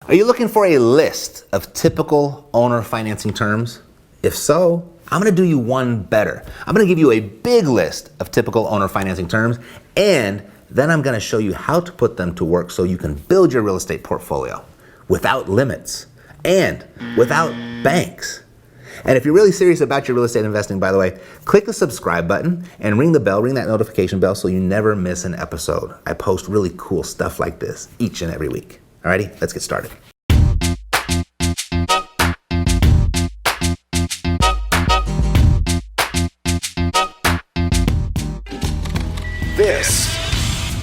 Are you looking for a list of typical owner financing terms? If so, I'm gonna do you one better. I'm gonna give you a big list of typical owner financing terms, and then I'm gonna show you how to put them to work so you can build your real estate portfolio without limits and without banks. And if you're really serious about your real estate investing, by the way, click the subscribe button and ring the bell, ring that notification bell so you never miss an episode. I post really cool stuff like this each and every week. Alrighty, let's get started. This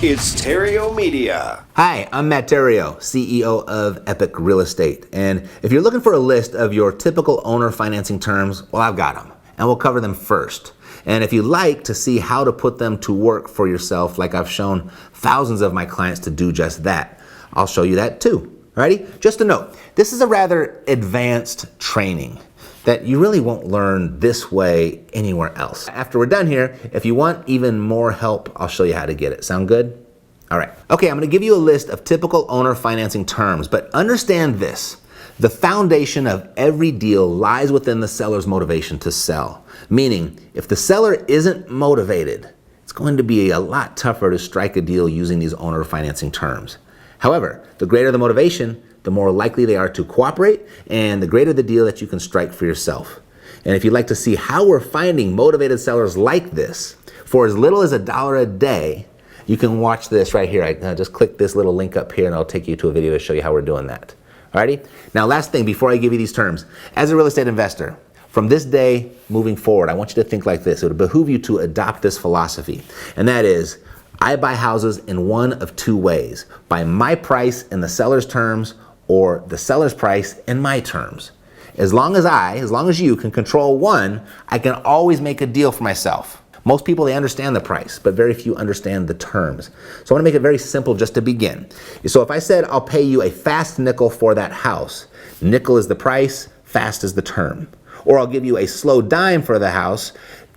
is Theriault Media. Hi, I'm Matt Theriault, CEO of Epic Real Estate. And if you're looking for a list of your typical owner financing terms, well, I've got them, and we'll cover them first. And if you'd like to see how to put them to work for yourself, like I've shown thousands of my clients to do just that, I'll show you that too. Alrighty? Just a note, this is a rather advanced training that you really won't learn this way anywhere else. After we're done here, if you want even more help, I'll show you how to get it. Sound good? All right. Okay, I'm gonna give you a list of typical owner financing terms, but understand this. The foundation of every deal lies within the seller's motivation to sell. Meaning, if the seller isn't motivated, it's going to be a lot tougher to strike a deal using these owner financing terms. However, the greater the motivation, the more likely they are to cooperate, and the greater the deal that you can strike for yourself. And if you'd like to see how we're finding motivated sellers like this for as little as $1 a day, you can watch this right here. Just click this little link up here and I'll take you to a video to show you how we're doing that. Alrighty? Now, last thing before I give you these terms, as a real estate investor, from this day moving forward, I want you to think like this. It would behoove you to adopt this philosophy, and that is, I buy houses in one of two ways: by my price in the seller's terms, or the seller's price in my terms. As long as you can control one, I can always make a deal for myself. Most people, they understand the price, but very few understand the terms. So I wanna make it very simple just to begin. So if I said I'll pay you a fast nickel for that house, nickel is the price, fast is the term. Or I'll give you a slow dime for the house,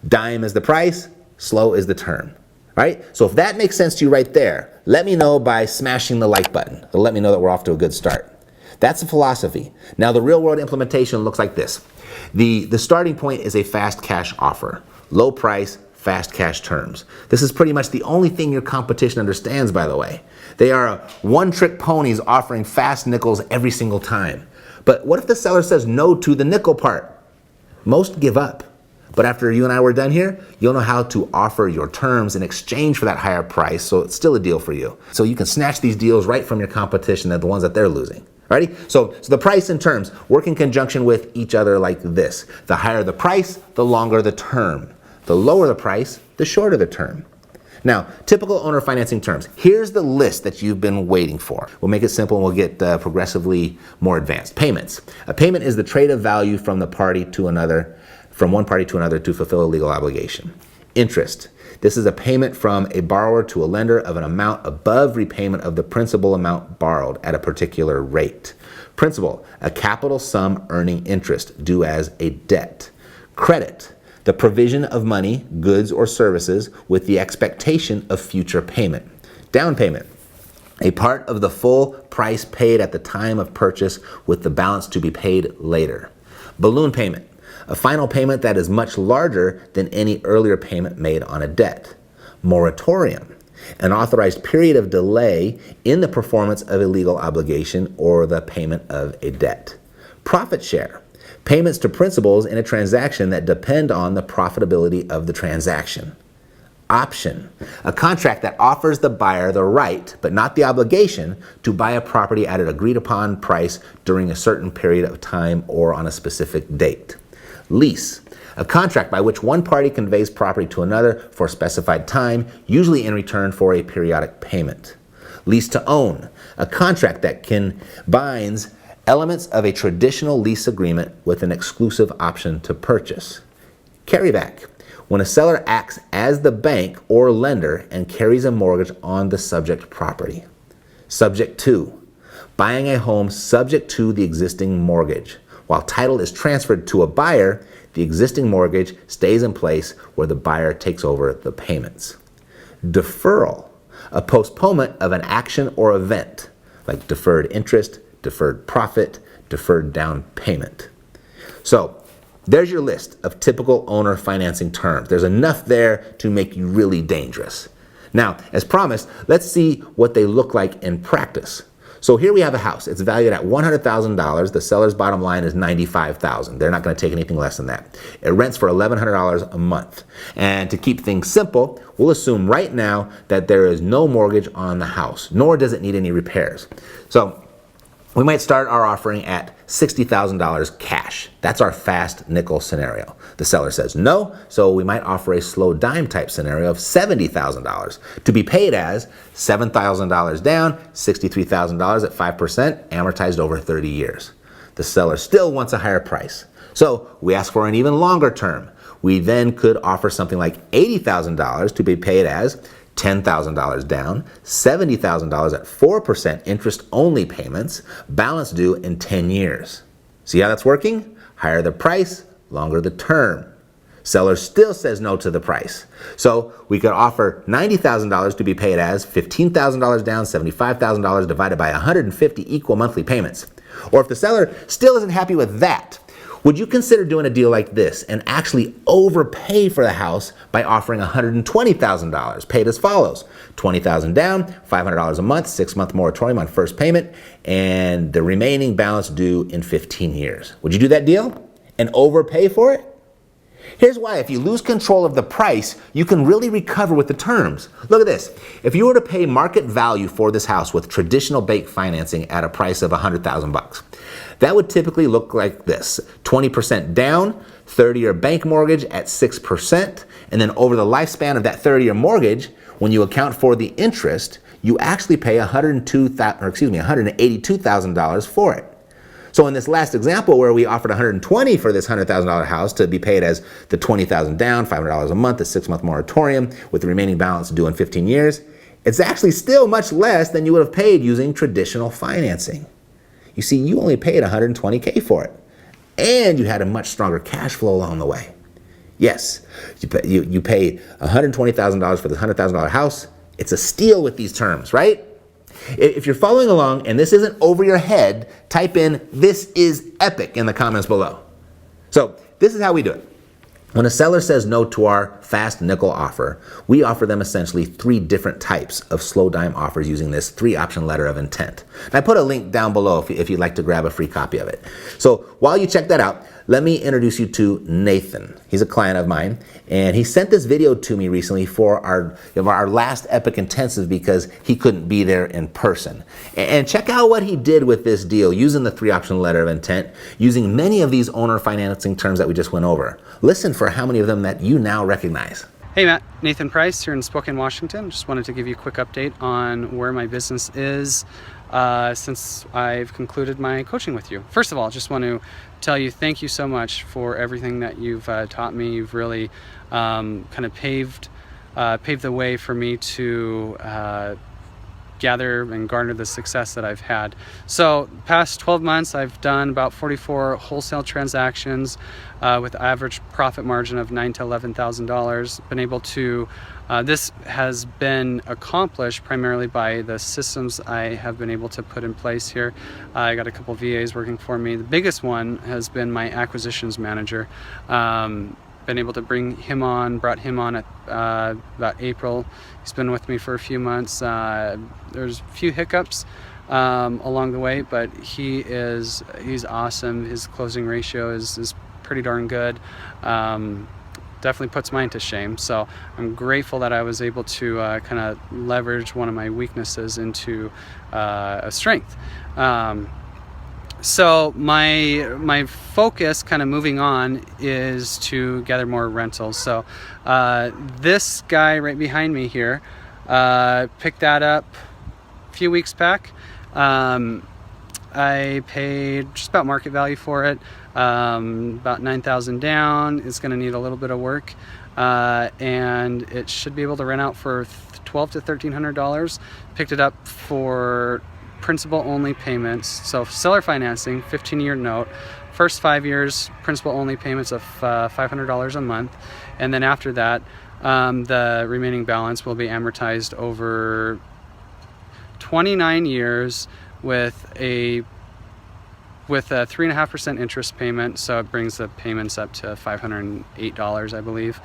dime is the price, slow is the term. Right? So if that makes sense to you right there, let me know by smashing the like button. It'll let me know that we're off to a good start. That's the philosophy. Now the real world implementation looks like this. The starting point is a fast cash offer. Low price, fast cash terms. This is pretty much the only thing your competition understands, by the way. They are one-trick ponies offering fast nickels every single time. But what if the seller says no to the nickel part? Most give up. But after you and I were done here, you'll know how to offer your terms in exchange for that higher price, so it's still a deal for you. So you can snatch these deals right from your competition, the ones that they're losing. Ready? So the price and terms work in conjunction with each other like this. The higher the price, the longer the term. The lower the price, the shorter the term. Now, typical owner financing terms. Here's the list that you've been waiting for. We'll make it simple and we'll get progressively more advanced. Payments. A payment is the trade of value from one party to another to fulfill a legal obligation. Interest. This is a payment from a borrower to a lender of an amount above repayment of the principal amount borrowed at a particular rate. Principal, a capital sum earning interest due as a debt. Credit, the provision of money, goods, or services with the expectation of future payment. Down payment, a part of the full price paid at the time of purchase with the balance to be paid later. Balloon payment, a final payment that is much larger than any earlier payment made on a debt. Moratorium, an authorized period of delay in the performance of a legal obligation or the payment of a debt. Profit share, payments to principals in a transaction that depend on the profitability of the transaction. Option, a contract that offers the buyer the right, but not the obligation, to buy a property at an agreed upon price during a certain period of time or on a specific date. Lease, a contract by which one party conveys property to another for a specified time, usually in return for a periodic payment. Lease to own, a contract that combines elements of a traditional lease agreement with an exclusive option to purchase. Carryback, when a seller acts as the bank or lender and carries a mortgage on the subject property. Subject to, buying a home subject to the existing mortgage. While title is transferred to a buyer, the existing mortgage stays in place where the buyer takes over the payments. Deferral, a postponement of an action or event, like deferred interest, deferred profit, deferred down payment. So there's your list of typical owner financing terms. There's enough there to make you really dangerous. Now, as promised, let's see what they look like in practice. So here we have a house. It's valued at $100,000. The seller's bottom line is $95,000. They're not going to take anything less than that. It rents for $1,100 a month. And to keep things simple, we'll assume right now that there is no mortgage on the house, nor does it need any repairs. So we might start our offering at $60,000 cash. That's our fast nickel scenario. The seller says no, so we might offer a slow dime type scenario of $70,000 to be paid as $7,000 down, $63,000 at 5%, amortized over 30 years. The seller still wants a higher price, so we ask for an even longer term. We then could offer something like $80,000 to be paid as $10,000 down, $70,000 at 4% interest-only payments, balance due in 10 years. See how that's working? Higher the price, longer the term. Seller still says no to the price. So we could offer $90,000 to be paid as $15,000 down, $75,000 divided by 150 equal monthly payments. Or if the seller still isn't happy with that, would you consider doing a deal like this and actually overpay for the house by offering $120,000 paid as follows? $20,000 down, $500 a month, 6-month moratorium on first payment, and the remaining balance due in 15 years. Would you do that deal and overpay for it? Here's why. If you lose control of the price, you can really recover with the terms. Look at this. If you were to pay market value for this house with traditional bank financing at a price of $100,000, that would typically look like this. 20% down, 30-year bank mortgage at 6%, and then over the lifespan of that 30-year mortgage, when you account for the interest, you actually pay $182,000 for it. So in this last example where we offered $120,000 for this $100,000 house to be paid as the $20,000 down, $500 a month, a 6-month moratorium with the remaining balance due in 15 years, it's actually still much less than you would have paid using traditional financing. You see, you only paid $120K for it, and you had a much stronger cash flow along the way. Yes, you pay $120,000 for this $100,000 house. It's a steal with these terms, right? If you're following along and this isn't over your head, type in "this is epic" in the comments below. So this is how we do it. When a seller says no to our fast nickel offer, we offer them essentially 3 different types of slow dime offers using this 3-option letter of intent. And I put a link down below if you'd like to grab a free copy of it. So while you check that out, let me introduce you to Nathan. He's a client of mine, and he sent this video to me recently for our last Epic Intensive because he couldn't be there in person. And check out what he did with this deal using the 3-option letter of intent, using many of these owner financing terms that we just went over. Listen for how many of them that you now recognize. Hey Matt, Nathan Price here in Spokane, Washington. Just wanted to give you a quick update on where my business is since I've concluded my coaching with you. First of all, just want to tell you thank you so much for everything that you've taught me. You've really kind of paved the way for me to gather and garner the success that I've had. So past 12 months, I've done about 44 wholesale transactions with average profit margin of $9,000 to $11,000. Been able to, this has been accomplished primarily by the systems I have been able to put in place here. I got a couple VAs working for me. The biggest one has been my acquisitions manager. Been able to brought him on at about April. He's been with me for a few months. There's a few hiccups along the way, but he's awesome. His closing ratio is pretty darn good. Definitely puts mine to shame. So I'm grateful that I was able to kind of leverage one of my weaknesses into a strength. So my focus kind of moving on is to gather more rentals. So this guy right behind me here, picked that up a few weeks back. I paid just about market value for it, about $9,000 down. It's going to need a little bit of work, and it should be able to rent out for $1,200 to $1,300. Picked it up for principal only payments, so seller financing, 15-year note, first 5 years principal only payments of $500 a month, and then after that the remaining balance will be amortized over 29 years with a with a 3.5% interest payment, so it brings the payments up to $508, I believe.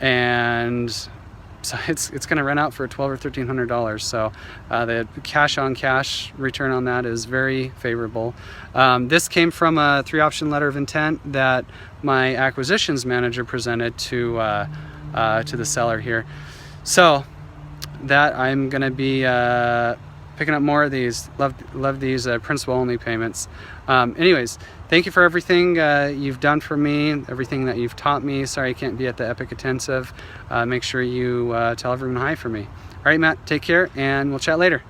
And so it's going to rent out for $1,200 or $1,300. So the cash on cash return on that is very favorable. This came from a 3-option letter of intent that my acquisitions manager presented to the seller here. So that I'm going to be picking up more of these. Love these principal only payments. Anyways, thank you for everything you've done for me, everything that you've taught me. Sorry I can't be at the Epic Intensive. Make sure you tell everyone hi for me. All right, Matt, take care, and we'll chat later.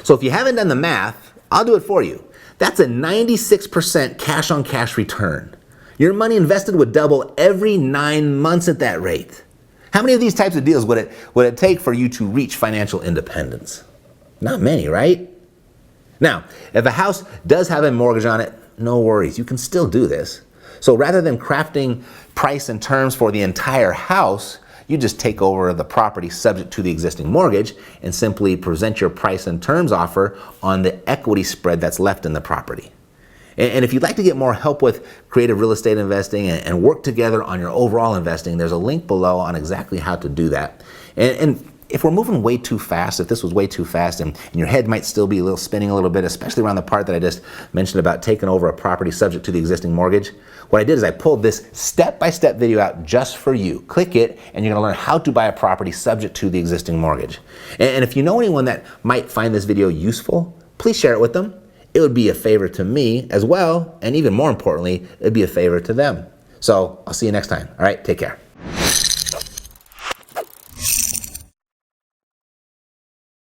So if you haven't done the math, I'll do it for you. That's a 96% cash on cash return. Your money invested would double every 9 months at that rate. How many of these types of deals would it take for you to reach financial independence? Not many, right? Now, if a house does have a mortgage on it, no worries, you can still do this. So rather than crafting price and terms for the entire house, you just take over the property subject to the existing mortgage and simply present your price and terms offer on the equity spread that's left in the property. And if you'd like to get more help with creative real estate investing and work together on your overall investing, there's a link below on exactly how to do that. And if we're moving way too fast, if this was way too fast and your head might still be spinning a little bit, especially around the part that I just mentioned about taking over a property subject to the existing mortgage, what I did is I pulled this step-by-step video out just for you. Click it and you're gonna learn how to buy a property subject to the existing mortgage. And if you know anyone that might find this video useful, please share it with them. It would be a favor to me as well, and even more importantly, it'd be a favor to them. So I'll see you next time. All right, take care.